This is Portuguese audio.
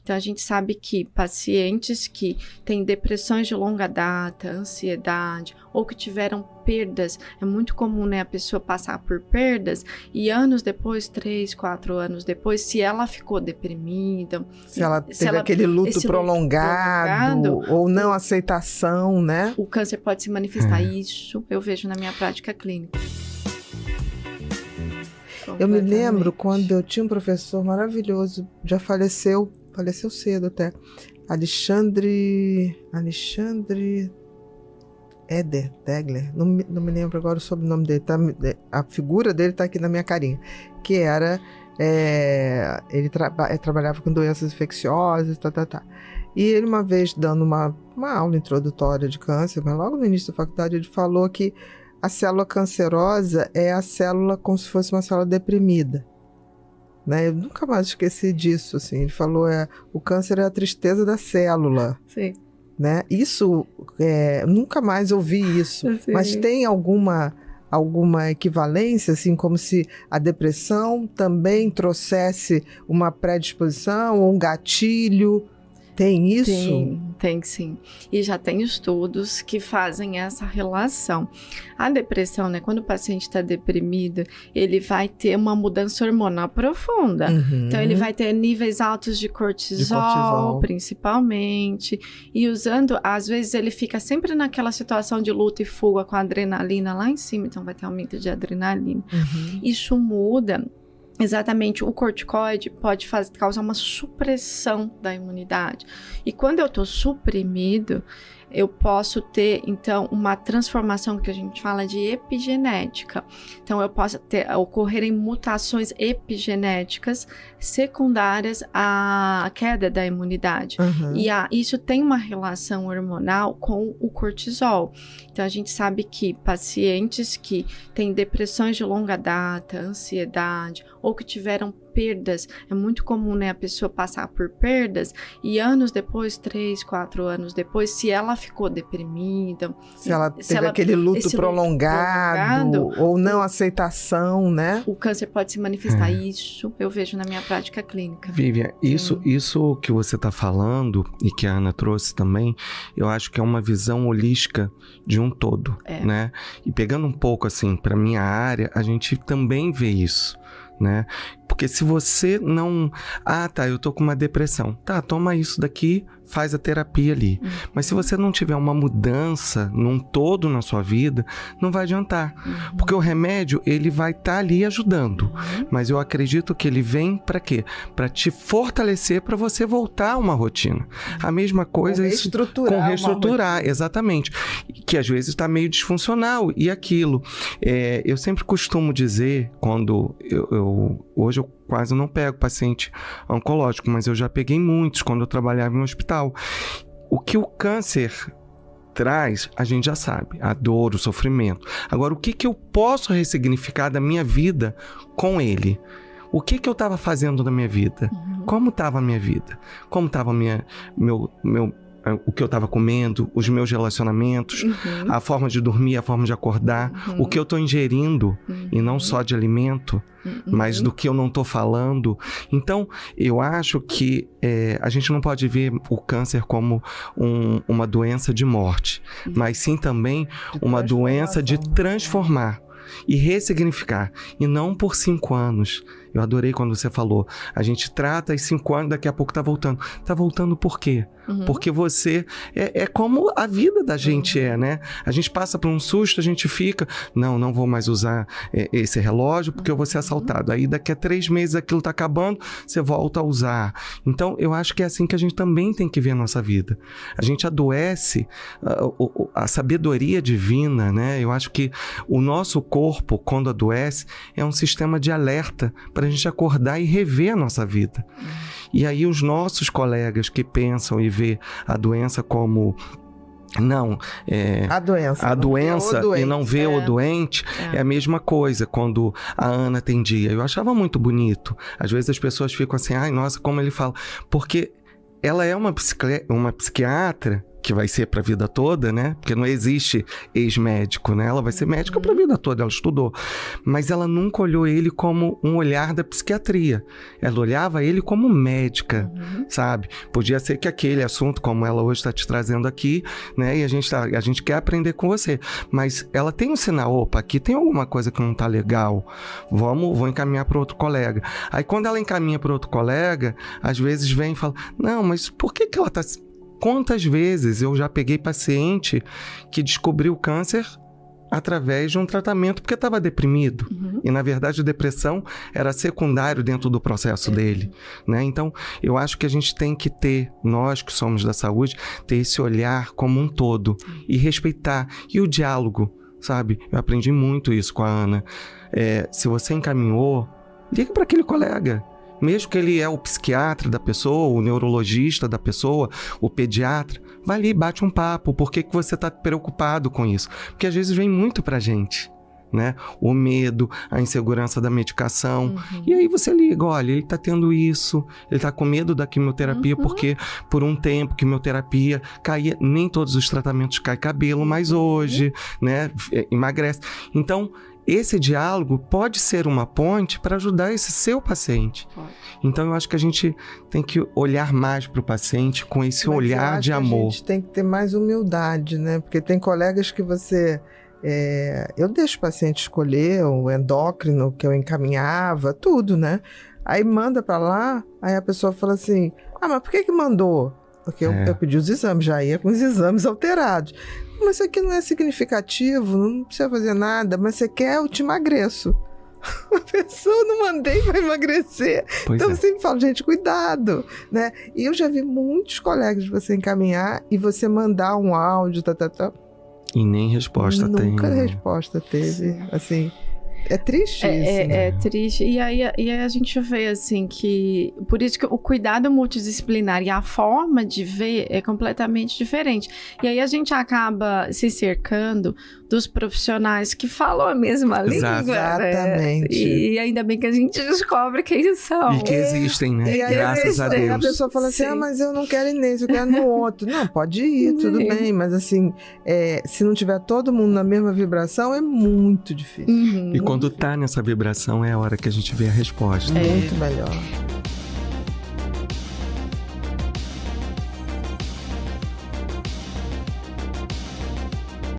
Então, a gente sabe que pacientes que têm depressões de longa data, ansiedade, ou que tiveram perdas, é muito comum, né, a pessoa passar por perdas e anos depois, 3, 4 anos depois, se ela ficou deprimida, se ela teve aquele luto prolongado ou não aceitação, né? O câncer pode se manifestar. Isso eu vejo na minha prática clínica. Eu me lembro quando eu tinha um professor maravilhoso, já faleceu cedo até, Alexandre Degler, não me lembro agora o sobrenome dele, tá, a figura dele está aqui na minha carinha, que era, ele trabalhava com doenças infecciosas, e ele uma vez dando uma aula introdutória de câncer, mas logo no início da faculdade ele falou que a célula cancerosa é a célula como se fosse uma célula deprimida, né? Eu nunca mais esqueci disso, assim. Ele falou, o câncer é a tristeza da célula. Sim. Né? Isso, nunca mais ouvi isso. Sim. Mas tem alguma equivalência, assim, como se a depressão também trouxesse uma predisposição ou um gatilho? Tem isso? Tem sim. E já tem estudos que fazem essa relação. A depressão, né? Quando o paciente está deprimido, ele vai ter uma mudança hormonal profunda. Uhum. Então, ele vai ter níveis altos de cortisol, principalmente. E usando, às vezes, ele fica sempre naquela situação de luta e fuga com a adrenalina lá em cima. Então, vai ter aumento de adrenalina. Uhum. Isso muda. Exatamente, o corticoide pode causar uma supressão da imunidade. E quando eu estou suprimido, eu posso ter, então, uma transformação que a gente fala de epigenética. Então, eu posso ocorrerem mutações epigenéticas secundárias à queda da imunidade. Uhum. E isso tem uma relação hormonal com o cortisol. Então, a gente sabe que pacientes que têm depressões de longa data, ansiedade, ou que tiveram perdas, é muito comum, né, a pessoa passar por perdas e anos depois, 3, 4 anos depois, se ela ficou deprimida, se ela teve aquele luto prolongado ou não aceitação, né? O câncer pode se manifestar. Isso eu vejo na minha prática clínica. Vivian, isso que você está falando e que a Ana trouxe também, eu acho que é uma visão holística de um todo, né? E pegando um pouco assim para minha área, a gente também vê isso, né? Porque se você não... eu tô com uma depressão. Tá, toma isso daqui, faz a terapia ali. Mas se você não tiver uma mudança num todo na sua vida, não vai adiantar. Porque o remédio, ele vai estar ali ajudando. Mas eu acredito que ele vem para quê? Para te fortalecer, para você voltar a uma rotina. A mesma coisa... Com reestruturar, exatamente. Que às vezes está meio disfuncional. E aquilo. Eu sempre costumo dizer, quando hoje eu quase não pego paciente oncológico, mas eu já peguei muitos quando eu trabalhava em um hospital. O que o câncer traz, a gente já sabe, a dor, o sofrimento. Agora, o que eu posso ressignificar da minha vida com ele? O que eu estava fazendo na minha vida? Como estava a minha vida? Como estava o que eu estava comendo, os meus relacionamentos, a forma de dormir, a forma de acordar, o que eu estou ingerindo, e não só de alimento, mas do que eu não estou falando. Então, eu acho que a gente não pode ver o câncer como uma doença de morte, mas sim também uma doença de transformar e ressignificar, e não por 5 anos. Eu adorei quando você falou, a gente trata e 5 anos, daqui a pouco tá voltando. Tá voltando por quê? Porque você... É como a vida da gente né? A gente passa por um susto, a gente fica... Não vou mais usar esse relógio porque eu vou ser assaltado. Aí daqui a 3 meses aquilo tá acabando, você volta a usar. Então, eu acho que é assim que a gente também tem que ver a nossa vida. A gente adoece, a sabedoria divina, né? Eu acho que o nosso corpo, quando adoece, é um sistema de alerta para a gente acordar e rever a nossa vida. E aí os nossos colegas que pensam e vê a doença como... a doença e não vê o doente, é a mesma coisa. Quando a Ana atendia, eu achava muito bonito. Às vezes as pessoas ficam assim, nossa, como ele fala. Porque ela é uma psiquiatra que vai ser para a vida toda, né? Porque não existe ex-médico, né? Ela vai ser médica para a vida toda, ela estudou. Mas ela nunca olhou ele como um olhar da psiquiatria. Ela olhava ele como médica, sabe? Podia ser que aquele assunto, como ela hoje está te trazendo aqui, né? E a gente quer aprender com você. Mas ela tem um sinal, opa, aqui tem alguma coisa que não tá legal. Vou encaminhar para outro colega. Aí quando ela encaminha para outro colega, às vezes vem e fala, não, mas por que ela tá... Quantas vezes eu já peguei paciente que descobriu câncer através de um tratamento porque estava deprimido. E, na verdade, a depressão era secundário dentro do processo dele, né? Então, eu acho que a gente tem que ter, nós que somos da saúde, ter esse olhar como um todo e respeitar. E o diálogo, sabe? Eu aprendi muito isso com a Ana. Se você encaminhou, liga para aquele colega. Mesmo que ele é o psiquiatra da pessoa, o neurologista da pessoa, o pediatra, vai ali, bate um papo. Por que você está preocupado com isso? Porque às vezes vem muito pra gente, né? O medo, a insegurança da medicação. E aí você liga, olha, ele está tendo isso, ele está com medo da quimioterapia porque por um tempo quimioterapia caía, nem todos os tratamentos caem cabelo, mas hoje, né, emagrece. Então, esse diálogo pode ser uma ponte para ajudar esse seu paciente. Então, eu acho que a gente tem que olhar mais para o paciente com esse olhar de amor. A gente tem que ter mais humildade, né? Porque tem colegas que você... eu deixo o paciente escolher o endócrino que eu encaminhava, tudo, né? Aí manda para lá, aí a pessoa fala assim, mas por que mandou? Porque eu pedi os exames, já ia com os exames alterados. Mas isso aqui não é significativo, não precisa fazer nada, mas você quer, eu te emagreço. A pessoa não mandei para emagrecer. Então eu sempre falo, gente, cuidado, né? E eu já vi muitos colegas de você encaminhar e você mandar um áudio, e nem resposta tem. Nunca resposta teve, assim... É triste isso. É triste. E aí a gente vê, assim, que... Por isso que o cuidado multidisciplinar e a forma de ver é completamente diferente. E aí a gente acaba se cercando dos profissionais que falam a mesma língua. Exatamente. E ainda bem que a gente descobre quem eles são. E que existem, né? E aí, graças a Deus. A pessoa fala assim, mas eu não quero ir nesse, eu quero no outro. Não, pode ir, tudo bem. Mas assim, se não tiver todo mundo na mesma vibração, é muito difícil. E quando tá nessa vibração, é a hora que a gente vê a resposta. Muito melhor.